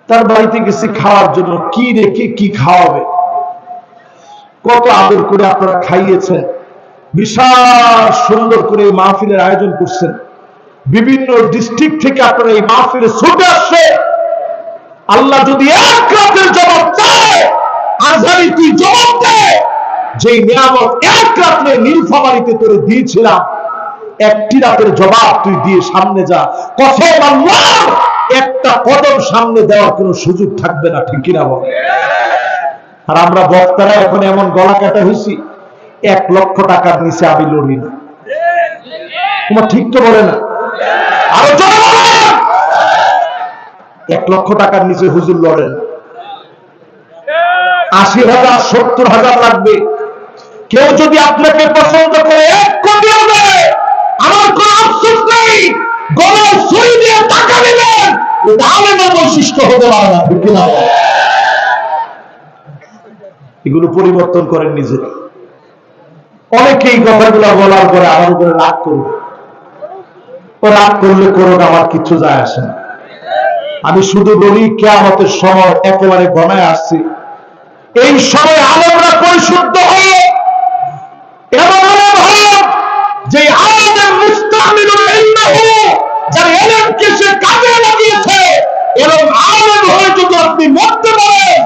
তার বাড়িতে গেছি খাওয়ার জন্য। কি রেখে কি খাওয়াবে, কত আদর করে আপনারা খাইয়েছেন, বিশাল সুন্দর করে এই মাহফিলের আয়োজন করছেন। বিভিন্ন ডিস্ট্রিক্ট থেকে আপনারা এই মাহফিলে ছুটে আসছে। আল্লাহ যদি এক রাতের জবাব চায়, আজহারি তুই জবাব দে, যে নিয়ামত এক রাতে নীলফামারীতে তোরে দিয়েছিলাম, একটি রাতের জবাব তুই দিয়ে সামনে যা। কসম আল্লাহ, একটা কদম সামনে দেওয়ার কোনো সুযোগ থাকবে না। ঠিক কিনা বল? আর আমরা বক্তারা এখন এমন গলা কাটা হয়েছি, 1 লক্ষ টাকার নিচে আমি লড়ি না। তোমার ঠিক তো বলে না? আরো 1 লক্ষ টাকার নিচে হুজুর লড়েন। 80,000 70,000 লাগবে। কেউ যদি আপনাকে পছন্দ করে 1 কোটিও দেয়, আমার কোন আফসোস নেই। গলায় সুই দিয়ে টাকা দিলেন, এটা আলেমের বৈশিষ্ট্য হতে পারে না। ঠিক না? এগুলো পরিবর্তন করেন নিজেরা। অনেকেই কথাগুলো বলার পরে আমার উপরে রাগ করবে। ও রাগ করলে করুক, আমার কিছু যায় আসে না। আমি শুধু বলি, কিয়ামতের সময় একেবারে ঘনায় আসছে। এই সময় আলেমরা পরিশুদ্ধ হয়ে এমন আলেম হয়ে, যে আলেমের মুস্তামিলুল ইলমহু, যার ইলমকে সে কাজে লাগিয়েছে, এরকম আলেম হয়ে যদি আপনি মরতে পারেন,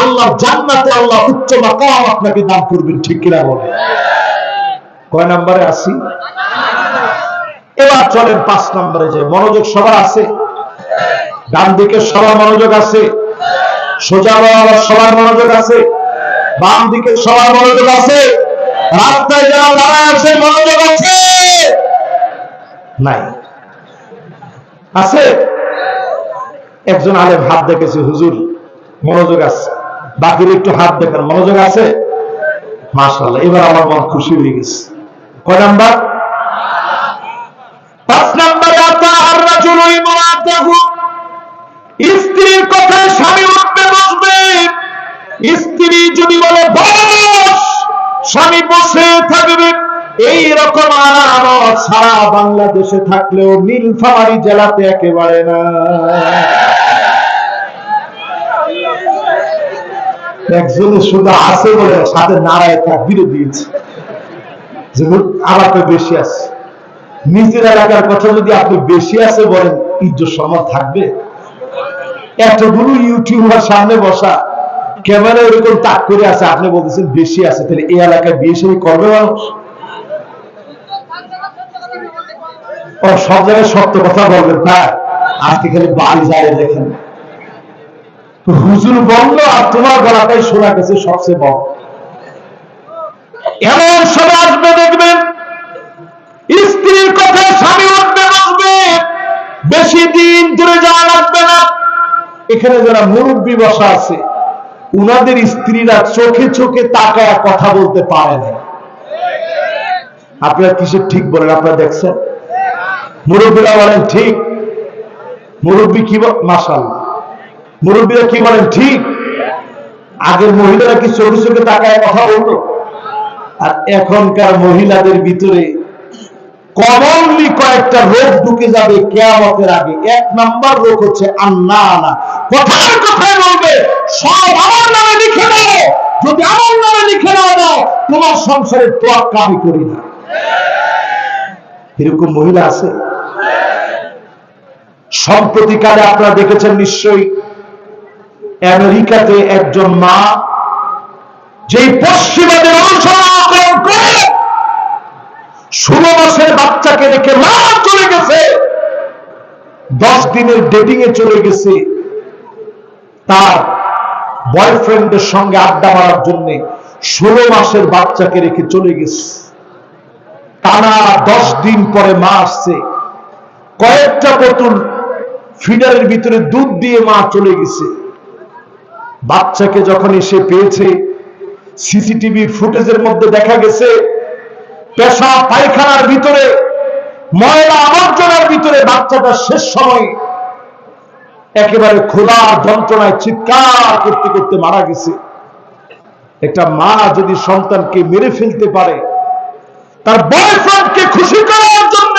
আল্লাহর জান্নাতে আল্লাহ উচ্চ মাকাম আপনাকে দান করবেন। ঠিক কিনা বলেন? কয় নম্বরে আসি? এবার চলেন 5 নম্বরে যে মনোযোগ সবার আছে। ডান দিকে সবার মনোযোগ আছে, সোজা বাবার সবার মনোযোগ আছে, বাম দিকে সবার মনোযোগ আছে, রাস্তায় যারা দাঁড়ায় আছে মনোযোগ আছে নাই? আছে? একজন আলেম হাত দেখেছে, হুজুর মনোযোগ আছে। বাকির একটু হাত দেখেন, মনোযোগ আছে? মাশাআল্লাহ, এবার আমার মন খুশি হয়ে গেছে। কয় নাম্বার? 5 নম্বরে আতাআর রাজুলু ইমরাতাহু, স্ত্রীর কথা স্বামী উঠবে বসবে। স্ত্রী যদি বলে বস, স্বামী বসে থাকবে। এই রকম আলামত সারা বাংলাদেশে থাকলেও নীলফামারী জেলাতে একেবারে না। একজনে শুধু আছে বলে সাথে নারায় তাকবীর দিয়েছে, যেমন আবার তো বেশি আছে। নিজের এলাকার কথা যদি আপনি বেশি আছে বলেন, ইজ্জত সম্মান থাকবে? এতগুলো ইউটিউবার সামনে বসা, ক্যামেরা এরকম তাক করে আছে, আপনি বলতেছেন বেশি আছে, তাহলে এই এলাকায় বেশি করবে মানুষ? ও সব জায়গায় সত্য কথা বলবেন, তাই আজকে খালি বাড়ি যায় দেখেন। হুজুর বললো আর তোমার গলাটাই শোনা গেছে সবচেয়ে বড়। এমন সময় আসবে দেখবেন, স্ত্রীর কথা স্বামী উঠবে বসবে। বেশি দিন ধরে যাওয়া লাগবে না। এখানে যারা মুরব্বী বসা আছে, উনাদের স্ত্রীরা চোখে চোখে তাকায় কথা বলতে পারে না। আপনারা কিসের ঠিক বলেন? আপনারা দেখছেন? মুরব্বীরা বলেন ঠিক। মুরব্বী কি মাশাআল্লাহ, মুরব্বীরা কি বলেন ঠিক? আগের মহিলারা কি চোখে চোখে তাকায় কথা বলতো? আর এখনকার মহিলাদের ভিতরে কমনলি কয়েকটা রোগ ঢুকে যাবে কিয়ামতের আগে। 1 নাম্বার রোগ হচ্ছে আন্নানা। কথার কথায় বলবে, সব আমার নামে লিখে দাও, যদি আমার নামে লিখে না দাও তোমার সংসারের তোয়াক্কা আমি করি না। এরকম মহিলা আছে? সম্প্রতিকালে আপনারা দেখেছেন নিশ্চয়ই, আমেরিকাতে একজন মা যেই পশ্চিমাদের অনুসরণ করে 16 মাসের বাচ্চাকে রেখে মা চলে গেছে, 10 দিনের ডেটিং এ চলে গেছে তার বয়ফ্রেন্ডের সঙ্গে আড্ডা মারার জন্য। 16 মাসের বাচ্চাকে রেখে চলে গেছে। টানা 10 দিন পরে মা আসছে, কয়েকটা বোতল ফিডারের ভিতরে দুধ দিয়ে মা চলে গেছে। বাচ্চাকে যখন এসে পেয়েছে, সিসিটিভি ফুটেজের মধ্যে দেখা গেছে পেশাব পায়খানার ভিতরে, ময়লা আবর্জনার ভিতরে বাচ্চাটা শেষ সময় একেবারে ক্ষুধার যন্ত্রণায় চিৎকার করতে করতে মারা গেছে। একটা মা যদি সন্তানকে মেরে ফেলতে পারে, তার বয়ফ্রেন্ডকে খুশি করার জন্য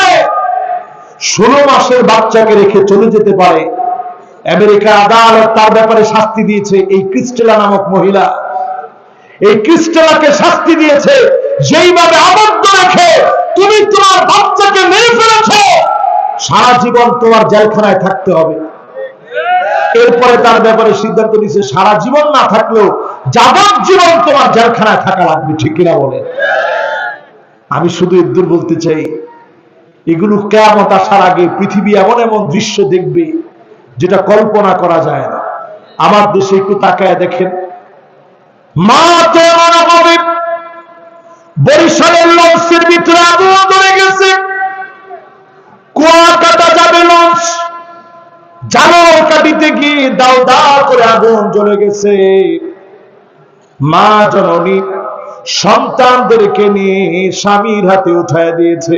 16 মাসের বাচ্চাকে রেখে চলে যেতে পারে, আমেরিকা আদালত তার ব্যাপারে শাস্তি দিয়েছে। এই ক্রিস্টেলা নামক মহিলা, এই ক্রিস্টেলাকে শাস্তি দিয়েছে, যেইভাবে আবদ্ধ রেখে তুমি তোমার বাচ্চাকে মেরে ফেলেছ, সারা জীবন তোমার জেলখানায় থাকতে হবে। এরপরে তার ব্যাপারে সিদ্ধান্ত নিয়েছে সারা জীবন না থাকলেও যাবজ্জীবন তোমার জেলখানায় থাকা লাগবে। ঠিক কিনা বলে? আমি শুধু এদুর বলতে চাই, এগুলো কিয়ামত আসার আগে পৃথিবী এমন এমন দৃশ্য দেখবে যেটা কল্পনা করা যায় না। আমার দেশে একটু তাকায় দেখেন, মা হবে বরিশালের লঞ্চের ভিতরে আগুন ধরে গেছে, কুয়া কাটা যাবে লঞ্চ, জানোয়ার কাটিতে গিয়ে দাও দাও করে আগুন জ্বলে গেছে। মা জননী সন্তানদেরকে নিয়ে স্বামীর হাতে উঠায় দিয়েছে,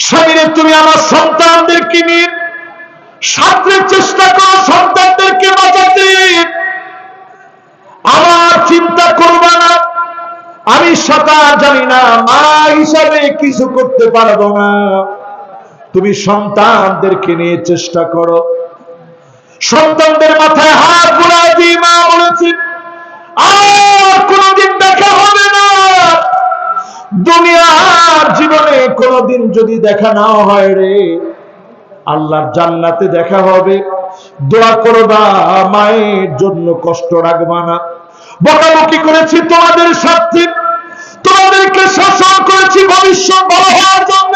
স্বামীরে তুমি আমার সন্তানদেরকে নিয়ে সাথে চেষ্টা করো সন্তানদেরকে বাঁচাতে, আমার চিন্তা করবা না, আমি সাঁতার জানি না, মা হিসাবে কিছু করতে পারবো না, তুমি সন্তানদেরকে নিয়ে চেষ্টা করো। সন্তানদের মাথায় হাত বুলায় দিয়ে মা বলেছে, আর কোনদিন দেখা হবে না, দুনিয়ার জীবনে কোনদিন যদি দেখা না হয় রে, আল্লাহর জান্নাতে দেখা হবে। দোয়া করবা, মায়ের জন্য কষ্ট রাখবা না। বকাবকি করেছি তোমাদের সাথে, তোমাদেরকে শাসন করেছি ভবিষ্যৎ ভালো হওয়ার জন্য।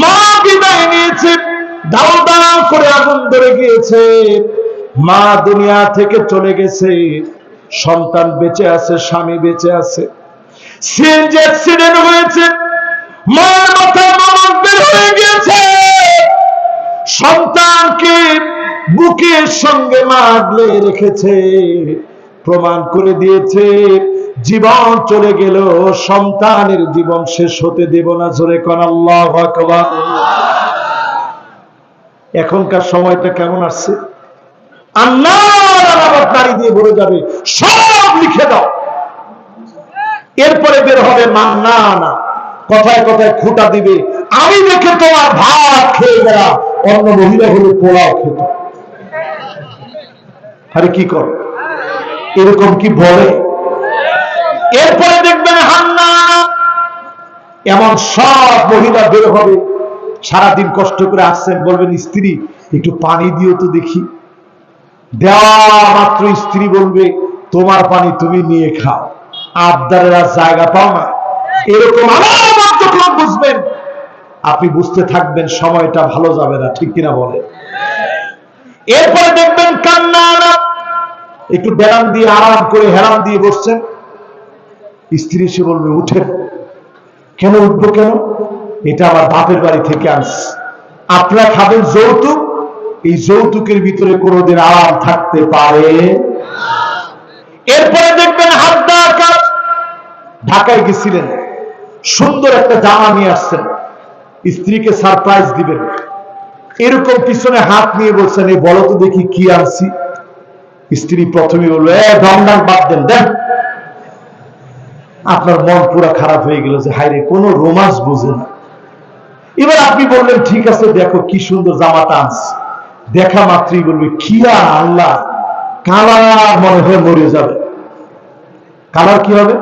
মা বিদায় নিয়েছে, দাও দাও করে আগুন ধরে গিয়েছে, মা দুনিয়া থেকে চলে গেছে, সন্তান বেঁচে আছে, স্বামী বেঁচে আছে। সিএনজি অ্যাক্সিডেন্ট হয়েছে, মার মাথায় মরক বের হয়ে গিয়েছে, সন্তানকে বুকের সঙ্গে মা আগলে রেখেছে, প্রমাণ করে দিয়েছে জীবন চলে গেল, সন্তানের জীবন শেষ হতে দেব না। জোরে কোন আল্লাহু আকবার। এখনকার সময়টা কেমন আসছে, আল্লাহর নারী দিয়ে ভরে যাবে, সব লিখে দাও। এরপরে বের হবে মান্না না, কথায় কথায় খুঁটা দিবে, আমি দেখে তোমার ভাত খেয়ে গেলাম, অন্য মহিলা হলে পোলাও খেত। আরে কি কর, এরকম কি বলে? এরপরে দেখবেন হান্না, এমন সব মহিলা বের হবে, সারাদিন কষ্ট করে আসছেন, বলবেন স্ত্রী একটু পানি দিও তো দেখি, দেওয়া মাত্র স্ত্রী বলবে তোমার পানি তুমি নিয়ে খাও, আবদারের আর জায়গা পাও না। এরকম আলাদা যখন বুঝবেন, আপনি বুঝতে থাকবেন সময়টা ভালো যাবে না। ঠিক কিনা বলে? এরপরে দেখবেন কান্না, একটু ব্যায়াম দিয়ে আরাম করে হেরাম দিয়ে বসছেন, স্ত্রী এসে বলবে উঠেন। কেন উঠবো? কেন? এটা আমার বাপের বাড়ি থেকে আনছি, আপনারা খাবেন যৌতুক, এই যৌতুকের ভিতরে কোনোদিন আরাম থাকতে পারে। এরপরে দেখবেন হাত কাজ, ঢাকায় গেছিলেন, সুন্দর একটা জামা নিয়ে আসছেন, স্ত্রীকে সারপ্রাইজ দিবেন, এরকম পিছনে হাত নিয়ে বলছেন এই বলো তো দেখি কি আনছি। স্ত্রী প্রথমে বললো ঢংঢাং বাদ দেন, দেন। আপনার মন পুরো খারাপ হয়ে গেল যে হায়রে কোনো রোমান্স বুঝে না। এবার আপনি বললেন ঠিক আছে দেখো কি সুন্দর জামাটা আনছি, দেখা মাত্রই বলবে কি আল্লাহ, কালার মনে হয় মরে যাবে। কালার কি হবে?